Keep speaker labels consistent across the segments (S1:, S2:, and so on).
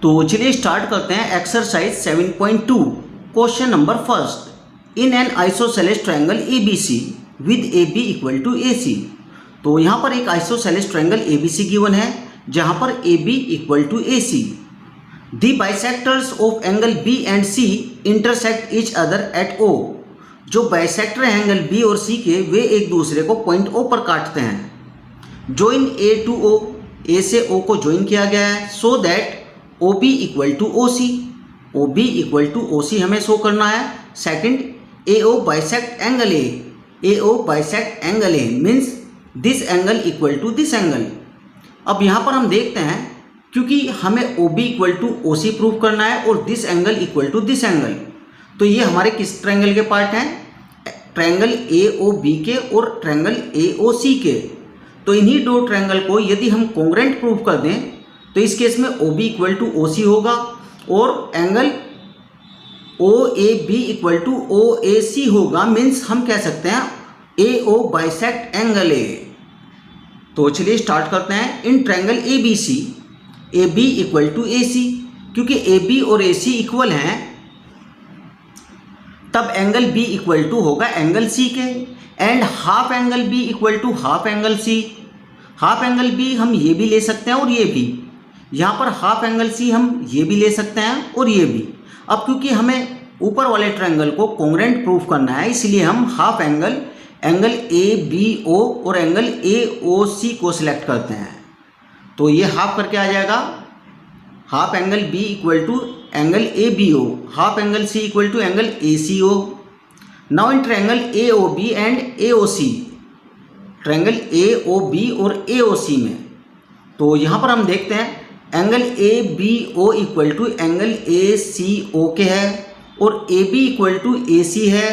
S1: तो चलिए स्टार्ट करते हैं exercise 7.2 question number first. In an isosceles triangle ABC with AB equal to AC। तो यहाँ पर एक आइसोसेलेस ट्रायंगल ABC गिवन है जहाँ पर AB equal to AC। The bisectors of angle B and C intersect each other at O। जो bisector हैं angle B और C के, वे एक दूसरे को पॉइंट O पर काटते हैं। Join A to O, A से O को ज्वाइन किया गया है so that OB equal to OC। OB equal to OC हमें शो करना है। Second, AO bisect angle A। AO bisect angle A means this angle equal to this angle. अब यहाँ पर हम देखते हैं क्योंकि हमें OB equal to OC prove करना है और this angle equal to this angle, तो ये हमारे किस ट्रायंगल के पार्ट हैं? ट्रायंगल AOB के और ट्रायंगल AOC के। तो इन्हीं दो ट्रायंगल को यदि हम कॉन्ग्रुएंट प्रूव कर दें तो इस केस में OB इक्वल टू OC होगा और angle OAB equal to OAC होगा। मीन्स हम कह सकते हैं AO बाइसेक्ट एंगल A। तो चलिए स्टार्ट करते हैं। In triangle ABC AB equal to AC, क्योंकि AB और AC इक्वल हैं तब एंगल B इक्वल टू होगा एंगल C के। And half angle B equal to half angle C। Half angle B हम ये भी ले सकते हैं और ये भी। यहाँ पर हाफ एंगल C हम ये भी ले सकते हैं और ये भी। अब क्योंकि हमें ऊपर वाले ट्रायंगल को कॉन्ग्रुएंट प्रूफ करना है, इसलिए हम हाफ एंगल ABO और एंगल AOC को सिलेक्ट करते हैं। तो ये हाफ करके आ जाएगा half angle B equal to angle ABO, half angle C equal to angle ACO। Now in triangle AOB and AOC, triangle AOB और AOC में, तो यहाँ पर हम देखते हैं angle ABO equal to angle ACO के है और AB इक्वल टू AC है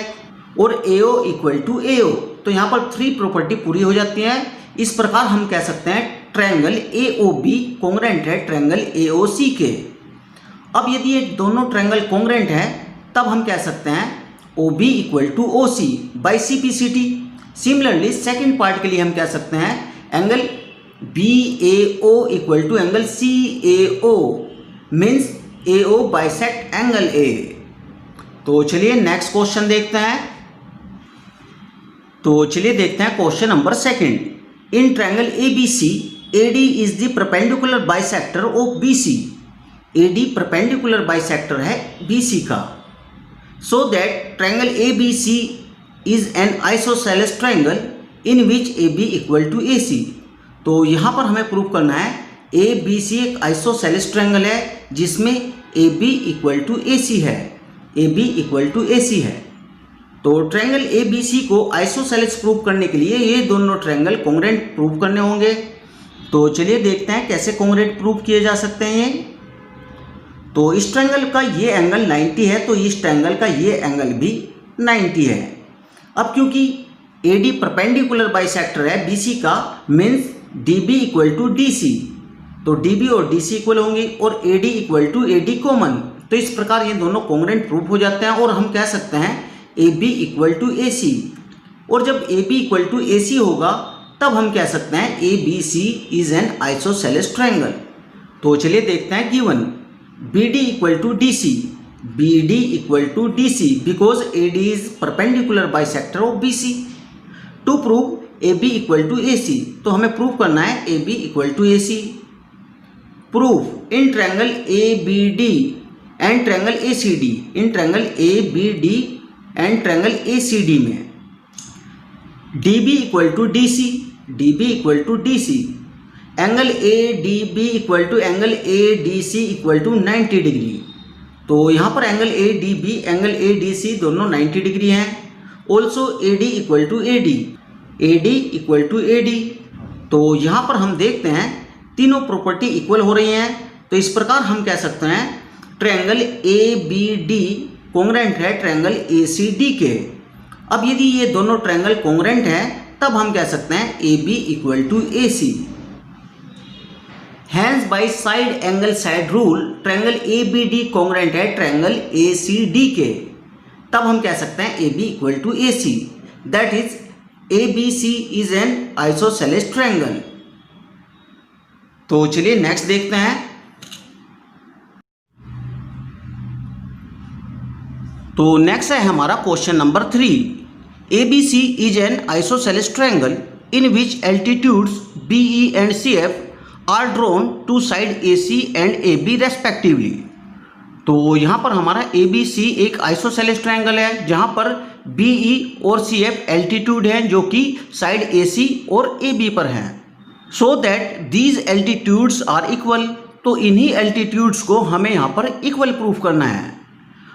S1: और AO इक्वल टू AO। तो यहाँ पर 3 प्रॉपर्टी पूरी हो जाती हैं। इस प्रकार हम कह सकते हैं ट्रायंगल AOB कॉन्ग्रुएंट है ट्रायंगल AOC के। अब यदि ये दोनों ट्रायंगल कॉन्ग्रुएंट हैं तब हम कह सकते हैं OB equal to OC by CPCT। Similarly second part के लिए हम कह सकते हैं angle BAO equal to angle CAO means AO bisect angle A। तो चलिए नेक्स्ट क्वेश्चन देखते हैं। तो चलिए देखते हैं question number second. In triangle ABC AD is the perpendicular bisector of BC। AD perpendicular bisector है BC का। So that triangle ABC is an isosceles triangle in which AB equal to AC। तो यहाँ पर हमें prove करना है ABC एक isosceles triangle है जिसमें AB इक्वल टू AC है। AB इक्वल टू AC है। तो ट्रायंगल ABC को आइसोसेलेस प्रूव करने के लिए ये दोनों ट्रायंगल कॉन्ग्रुएंट प्रूव करने होंगे। तो चलिए देखते हैं कैसे कॉन्ग्रुएंट प्रूव किए जा सकते हैं ये। तो इस ट्रायंगल का ये एंगल 90 है तो इस ट्रायंगल का ये एंगल भी 90 है। अब क्योंकि AD परपेंडिकुलर बाइसेक्टर है BC का, means DB equal to DC, तो DB और DC इक्वल होंगे और AD equal to AD common. तो इस प्रकार ये दोनों कॉन्ग्रुएंट प्रूफ हो जाते हैं और हम कह सकते हैं AB इक्वल टू AC। और जब AB इक्वल टू AC होगा तब हम कह सकते हैं ABC is an isosceles triangle. तो चलिए देखते हैं given BD equal to DC। BD equal to DC because AD is perpendicular bisector of BC। To prove AB equal to AC, तो हमें प्रूव करना है AB equal to AC। Proof in triangle ABD and triangle ACD, in triangle ABD and triangle ACD में DB equal to DC, DB equal to DC, angle ADB equal to angle ADC equal to 90 degree. तो यहाँ पर angle ADB angle ADC दोनों 90 degree हैं। Also AD equal to AD, AD equal to AD। तो यहाँ पर हम देखते हैं तीनों प्रॉपर्टी इक्वल हो रही हैं। तो इस प्रकार हम कह सकते हैं ट्रायंगल ABD कॉन्ग्रुएंट है ट्रायंगल ACD के। अब यदि ये दोनों ट्रायंगल कॉन्ग्रुएंट हैं तब हम कह सकते हैं AB equal to AC। Hence by side angle side rule triangle ABD congruent है ट्रायंगल ACD के। तब हम कह सकते हैं AB equal to AC, that is ABC is an isosceles triangle. तो चलिए नेक्स्ट देखते हैं। तो नेक्स्ट है हमारा question number 3। ABC is an isosceles triangle in which altitudes BE and CF are drawn to side AC and AB respectively. तो यहाँ पर हमारा ABC एक आइसोसेलेस ट्रायंगल है जहाँ पर BE और CF एल्टीट्यूड हैं जो कि साइड AC और AB पर हैं। So that these altitudes are equal. तो इन्हीं एल्टीट्यूड्स को हमें यहाँ पर इक्वल प्रूफ करना है।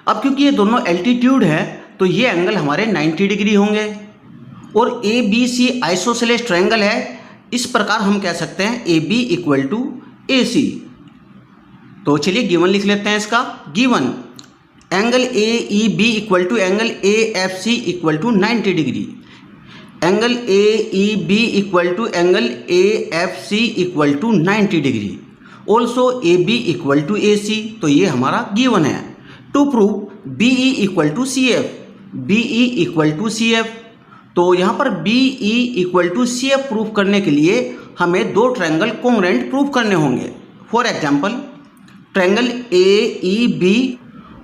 S1: अब क्योंकि ये दोनों एल्टीट्यूड हैं तो ये एंगल हमारे 90 डिग्री होंगे और ABC आइसोसेलेस ट्रायंगल है, इस प्रकार हम कह सकते हैं AB इक्वल टू AC। तो चलिए गिवन लिख लेते हैं इसका। Given angle AEB equal to angle AFC equal to 90 degree, angle AEB equal to angle AFC equal to 90 degree, also AB equal to AC। तो ये हमारा गिवन है। To prove BE equal to CF, BE equal to CF। तो यहाँ पर BE equal to CF proof करने के लिए हमें दो ट्रायंगल कॉन्ग्रुएंट प्रूफ करने होंगे। फॉर एग्जांपल ट्रायंगल AEB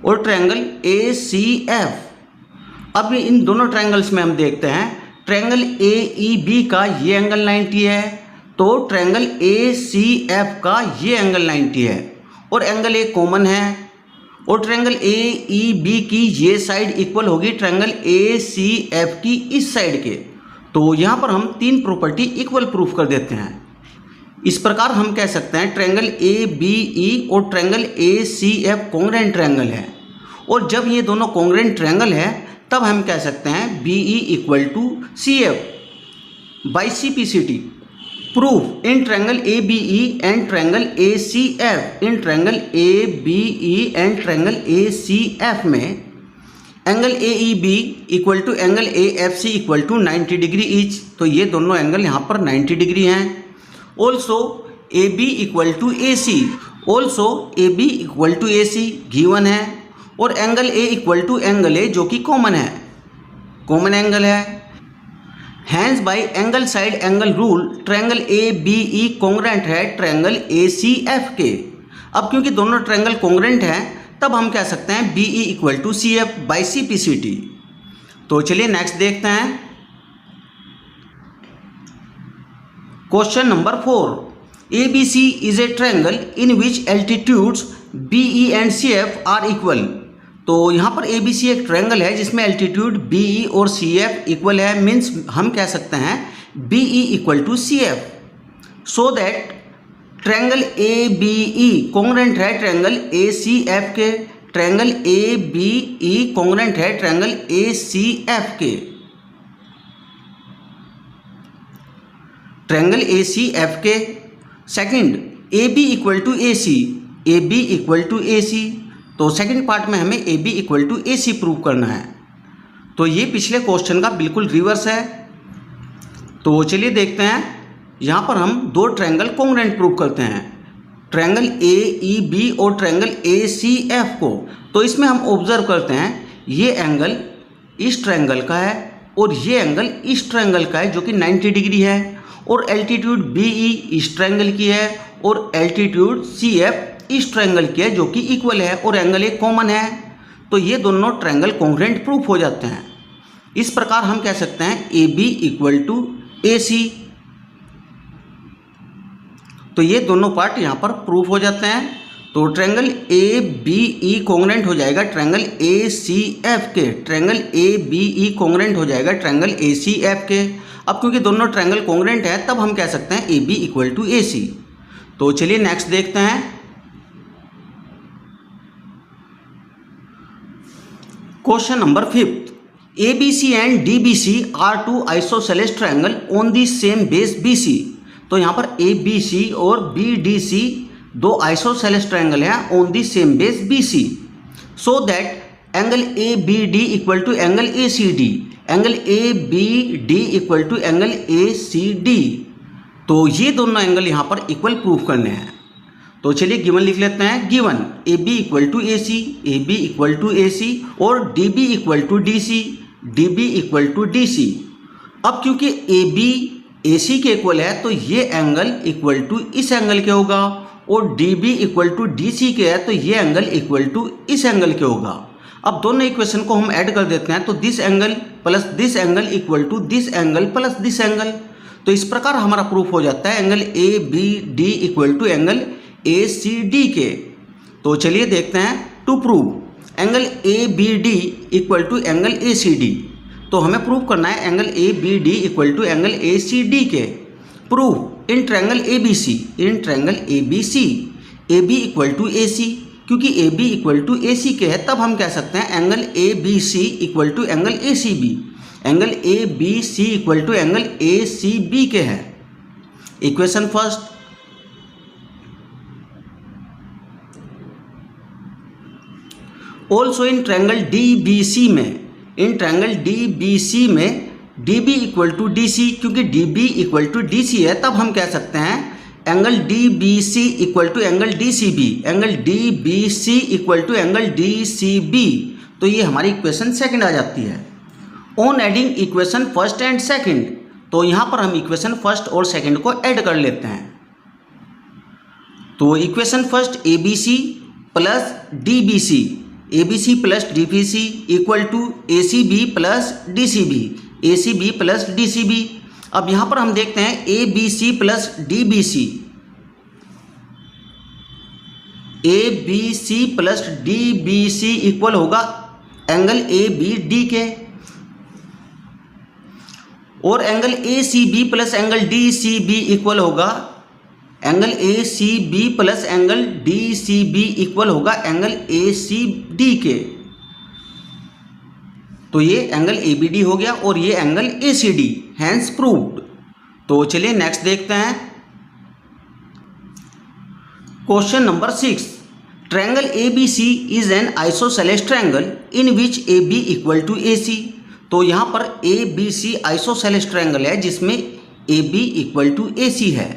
S1: और ट्रायंगल ACF। अब इन दोनों ट्रायंगल्स में हम देखते हैं ट्रायंगल AEB का ये एंगल 90 है तो ट्रायंगल ACF का ये एंगल 90 है और एंगल A कॉमन है और ट्रायंगल AEB की ये साइड इक्वल होगी ट्रायंगल ACF की इस साइड के। तो यहाँ पर हम तीन प्रॉपर्टी इक्वल प्रूफ कर देते हैं। इस प्रकार हम कह सकते हैं ट्रायंगल ABE और ट्रायंगल ACF कॉन्ग्रुएंट ट्रायंगल है और जब ये दोनों कॉन्ग्रुएंट ट्रायंगल है तब हम कह सकते हैं BE equal to CF by CPCT। Proof in triangle ABE and triangle ACF। In triangle ABE and triangle ACF में angle AEB equal to angle AFC equal to 90 degree each. तो ये दोनों एंगल यहाँ पर 90 डिग्री हैं। Also AB equal to AC, also AB equal to AC given है और angle A equal to angle A जो कि कॉमन है, कॉमन एंगल है। Hence bye angle side angle rule triangle ABE congruent है ट्रायंगल ACF के। अब क्योंकि दोनों ट्रायंगल कॉन्ग्रुएंट हैं तब हम कह सकते हैं BE equal to CF by CPCT। तो चलिए नेक्स्ट देखते हैं question number 4। ABC is a triangle in which altitudes BE and CF are equal. तो यहाँ पर ABC एक ट्रायंगल है जिसमें एल्टीट्यूड BE और CF इक्वल है। मीन्स हम कह सकते हैं BE equal to CF। So that triangle ABE congruent है ट्रायंगल ACF के, ट्रायंगल ABE कॉन्ग्रुएंट है ट्रायंगल ACF के। ट्रायंगल ACF के second AB equal to AC, AB equal to AC। तो सेकंड पार्ट में हमें AB equal to AC prove करना है। तो ये पिछले क्वेश्चन का बिल्कुल रिवर्स है। तो चलिए देखते हैं, यहाँ पर हम दो ट्रायंगल कॉन्ग्रुएंट प्रूव करते हैं ट्रायंगल AEB और ट्रायंगल ACF को। तो इसमें हम ऑब्जर्व करते हैं ये एंगल इस ट्रायंगल का है और ये एंगल इस ट्रायंगल का है जो कि 90 डिग्री है और एल्टीट्यूड BE इस ट्रायंगल की है और एल्टीट्यूड CF इस ट्रायंगल की है जो कि इक्वल है और एंगल A कॉमन है। तो ये दोनों ट्रायंगल कॉन्ग्रुएंट प्रूफ हो जाते हैं। इस प्रकार हम कह सकते हैं AB इक्वल टू AC। तो ये दोनों पार्ट यहाँ पर प्रूफ हो जाते हैं। तो ट्रायंगल ABE कॉन्ग्रुएंट हो जाएगा ट्रायंगल ACF के, ट्रायंगल ABE कॉन्ग्रुएंट हो जाएगा ट्रायंगल ACF के। अब क्योंकि दोनों ट्रायंगल कॉन्ग्रुएंट है तब हम कह सकते हैं AB इक्वल टू AC। तो चलिए नेक्स्ट देखते हैं question number 5। ABC and DBC are two isosceles triangle on the same base BC। तो यहाँ पर ABC और BDC दो आइसोसेलेस ट्रायंगल हैं on the same base BC। So that angle ABD equal to angle ACD, angle ABD equal to angle ACD। तो ये दोनों angle यहाँ पर इक्वल प्रूफ करने हैं। तो चलिए गिवन लिख लेते हैं। Given AB equal to AC, AB equal to AC और DB equal to DC, DB equal to DC। अब क्योंकि AB AC के इक्वल है तो ये एंगल इक्वल टू इस एंगल के होगा और DB इक्वल टू DC के है तो ये एंगल इक्वल टू इस एंगल के होगा। अब दोनों इक्वेशन को हम ऐड कर देते हैं, तो this angle plus this angle equal to this angle plus this angle. तो इस प्रकार हमारा प्रूफ हो जाता है angle A B D equal to angle A C D के। तो चलिए देखते हैं to prove angle A B D equal to angle A C D. तो हमें प्रूव करना है angle A B D equal to angle A C D के। Prove in triangle A B C, in triangle A B C A B equal to A C, क्योंकि A B equal to A C के है तब हम कह सकते हैं angle A B C equal to angle A C B. Angle A B C equal to angle A C B के है। Equation first, also in triangle D B C में, in triangle D B C में D B equal to D सी, क्योंकि D B equal to D C है तब हम कह सकते हैं angle D B C equal to angle D C B. Angle D B C equal to angle D C B. तो ये हमारी इक्वेशन सेकंड आ जाती है। On adding equation first and second, तो यहाँ पर हम इक्वेशन फर्स्ट और सेकंड को ऐड कर लेते हैं। तो equation first A B C plus D B C, A B C plus D B C equal to A C B plus D C B, A C B plus D C B. अब यहाँ पर हम देखते हैं A B C plus D B C, A B C plus D B C equal होगा angle A B D के, और angle A C B plus angle D C B equal होगा angle A C B plus angle D C B equal होगा angle A C D के। तो ये angle A B D हो गया और ये angle A C D, hence proved. तो चलिए नेक्स्ट देखते हैं question number 6। Triangle A B C is an isosceles triangle in which A B equal to A C. तो यहाँ पर A B C isosceles triangle है जिसमें A B equal to A C है।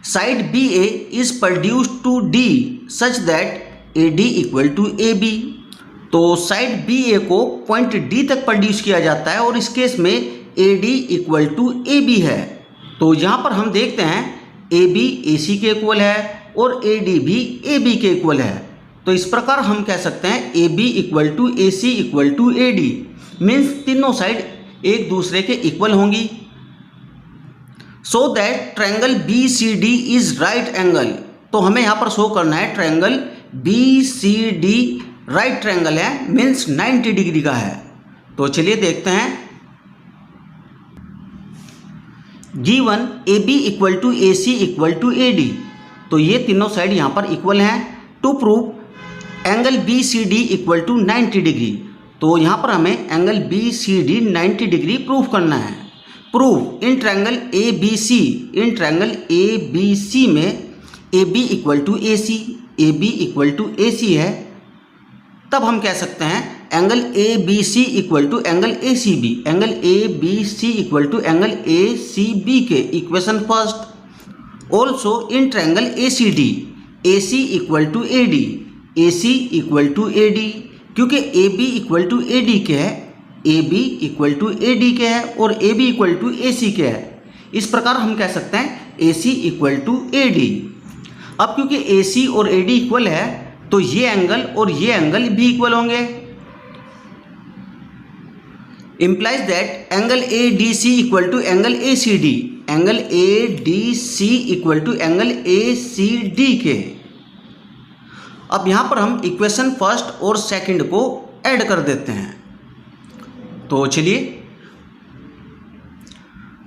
S1: Side B A is produced to D such that A D equal to A B. तो side B ए को point D तक produce किया जाता है और इस केस में A D equal to A B है। तो यहाँ पर हम देखते हैं ए बी ए सी के इक्वल है और ए डी भी ए बी के इक्वल है। तो इस प्रकार हम कह सकते हैं A B equal to A C equal to A D, means तीनों साइड एक दूसरे के इक्वल होंगी। So that triangle B C D is right angle. तो हमें यहाँ पर शो करना है triangle B C D right triangle है, मीन्स 90 डिग्री का है। तो चलिए देखते हैं given A B equal to A C equal to A D. तो ये तीनों साइड यहाँ पर इक्वल हैं। To prove angle B C D equal to 90 degree. तो यहाँ पर हमें angle B C D 90 degree prove करना है। Prove in triangle A B C, in triangle A B C में A B equal to A C, A B equal to A C है तब हम कह सकते हैं angle A B C equal to angle A C B, angle A B C equal to angle A C B के। Equation first, also in triangle A C D, A C equal to A D, A C equal to A D, क्योंकि A B equal to A D के है, A B equal to A D के है और A B equal to A C के है। इस प्रकार हम कह सकते हैं A C equal to A D. अब क्योंकि ए सी और ए डी इक्वल है तो ये एंगल और ये एंगल भी इक्वल होंगे। implies that angle A D C equal to angle A C D, angle A D C equal to angle A C D के। अब यहाँ पर हम इक्वेशन फर्स्ट और सेकंड को ऐड कर देते हैं। तो चलिए,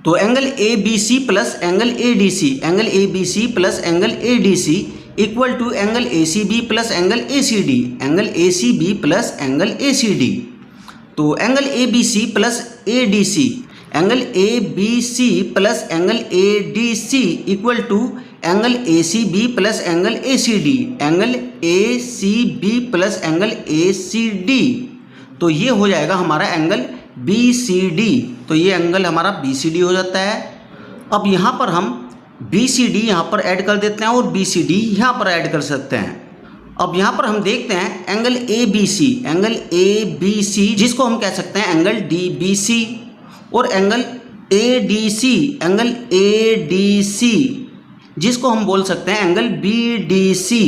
S1: तो angle A B C plus angle A D C, angle A B C plus angle A D C equal to angle A C B plus angle A C D, angle A C B plus angle A C D. तो angle A B C plus A D C, angle A B C plus angle A D C equal to angle A C B plus angle A C D, angle A C B plus angle A C D. तो ये हो जाएगा हमारा angle B C D. तो ये angle हमारा B C D हो जाता है। अब यहाँ पर हम बी सी डी यहाँ पर ऐड कर देते हैं और बी सी डी यहाँ पर ऐड कर सकते हैं। अब यहाँ पर हम देखते हैं angle A B C, angle A B C जिसको हम कह सकते हैं एंगल डी बी सी, और angle A D C, angle A D C जिसको हम बोल सकते हैं एंगल बी डी सी।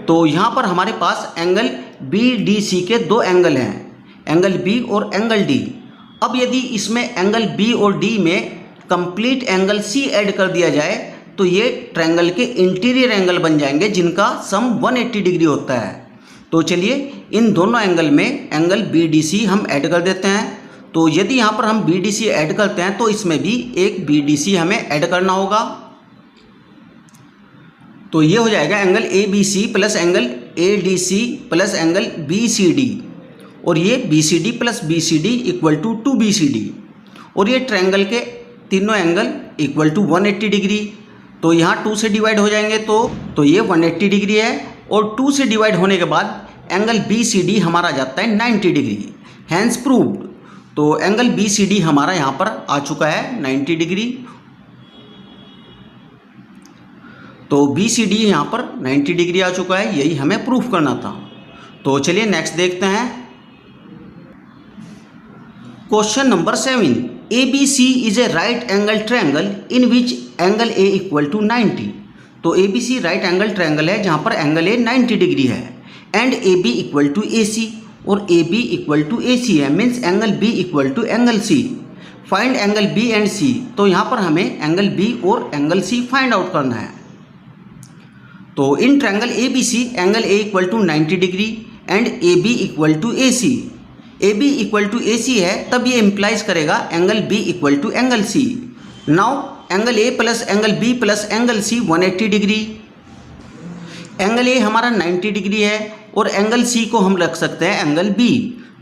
S1: तो यहाँ पर हमारे पास एंगल बी डी सी के दो एंगल हैं, एंगल बी और एंगल डी। अब यदि इसमें एंगल बी और डी में कंप्लीट एंगल सी ऐड कर दिया जाए तो ये ट्रायंगल के इंटीरियर एंगल बन जाएंगे जिनका सम 180 डिग्री होता है। तो चलिए इन दोनों एंगल में एंगल बी डी सी हम ऐड कर देते हैं। तो यदि यहाँ पर हम बी डी सी ऐड करते हैं तो इसमें भी एक बी डी सी हमें ऐड करना होगा। तो ये हो जाएगा angle A B C plus angle A D C plus angle B C D, और ये B C D plus B C D equal to 2BCD, और ये ट्रायंगल के तीनों एंगल इक्वल टू 180 डिग्री। तो यहाँ 2 से डिवाइड हो जाएंगे तो ये 180 डिग्री है, और 2 से डिवाइड होने के बाद एंगल बी सी डी हमारा जाता है 90 डिग्री। Hence proved. तो एंगल बी सी डी हमारा यहाँ पर आ चुका है 90 डिग्री। तो बी सी डी यहाँ पर 90 डिग्री आ चुका है, यही हमें प्रूफ करना था। तो चलिए नेक्स्ट देखते हैं। Question number 7, ABC is a right angle triangle in which angle A equal to 90। तो ABC राइट एंगल ट्रायंगल है जहाँ पर एंगल A 90 डिग्री है, and AB equal to AC, और AB इक्वल टू AC है, means angle B equal to angle C। Find angle B and C। तो यहाँ पर हमें एंगल B और एंगल C फाइंड आउट करना है। तो इन triangle ABC angle A equal to 90 degree and AB equal to AC। AB equal to AC है, तब ये इम्प्लाइज करेगा angle B equal to angle C। Now angle A plus angle B plus angle C 180 degree. Angle A हमारा 90 degree है और angle C को हम रख सकते हैं एंगल B।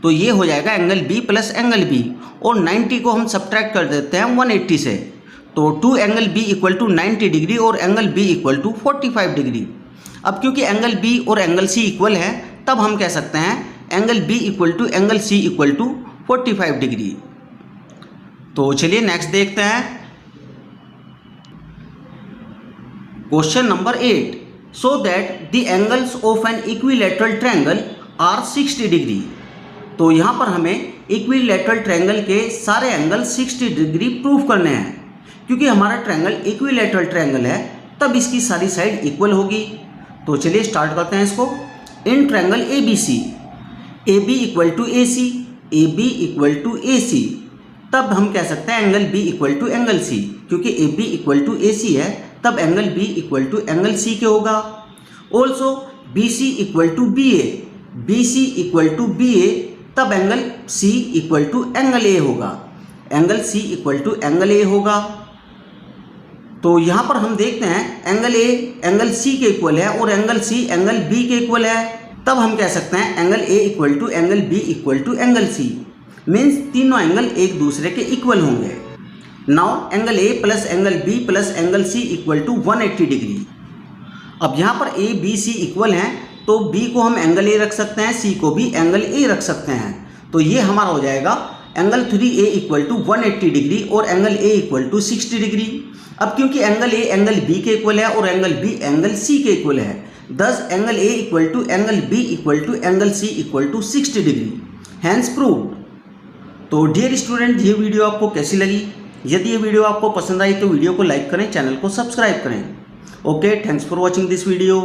S1: तो ये हो जाएगा angle B plus angle B, और 90 को हम सब्ट्रैक्ट कर देते हैं 180 से। तो 2 angle B equal to 90 degree और angle B equal to 45 degree. अब क्योंकि एंगल B और एंगल C इक्वल है, तब हम कह सकते हैं angle B equal to angle C equal to 45 degree. तो चलिए नेक्स्ट देखते हैं। Question number 8, so that the angles of an equilateral triangle are 60 degree. तो यहाँ पर हमें इक्विलैटरल ट्रायंगल के सारे एंगल 60 डिग्री प्रूव करने हैं। क्योंकि हमारा ट्रायंगल इक्विलैटरल ट्रायंगल है, तब इसकी सारी साइड इक्वल होगी। तो चलिए स्टार्ट करते हैं इसको। In triangle A B C, A B equal to A C, A B equal to A C, तब हम कह सकते हैं angle B equal to angle C. क्योंकि A B equal to A C है, तब angle B equal to angle C के होगा। Also B C equal to B A, B C equal to B A, तब angle C equal to angle A होगा, angle C equal to angle A होगा। तो यहाँ पर हम देखते हैं एंगल ए एंगल सी के इक्वल है और एंगल सी एंगल बी के इक्वल है, तब हम कह सकते हैं angle A equal to angle B equal to angle C, means तीनों एंगल एक दूसरे के इक्वल होंगे। Now angle A plus angle B plus angle C equal to 180 degree. अब यहाँ पर ए बी सी इक्वल हैं, तो बी को हम एंगल ए रख सकते हैं, सी को भी एंगल ए रख सकते हैं। तो ये हमारा हो जाएगा angle 3A equal to 180 degree और angle A equal to 60 degree. अब क्योंकि एंगल ए एंगल बी के इक्वल है और एंगल बी एंगल सी के इक्वल है, thus angle A equal to angle B equal to angle C equal to 60 degree. Hence proved. तो dear student, ये video आपको कैसी लगी? यदि ये वीडियो आपको पसंद आई तो वीडियो को लाइक करें, चैनल को सब्सक्राइब करें। Okay, thanks for watching this video.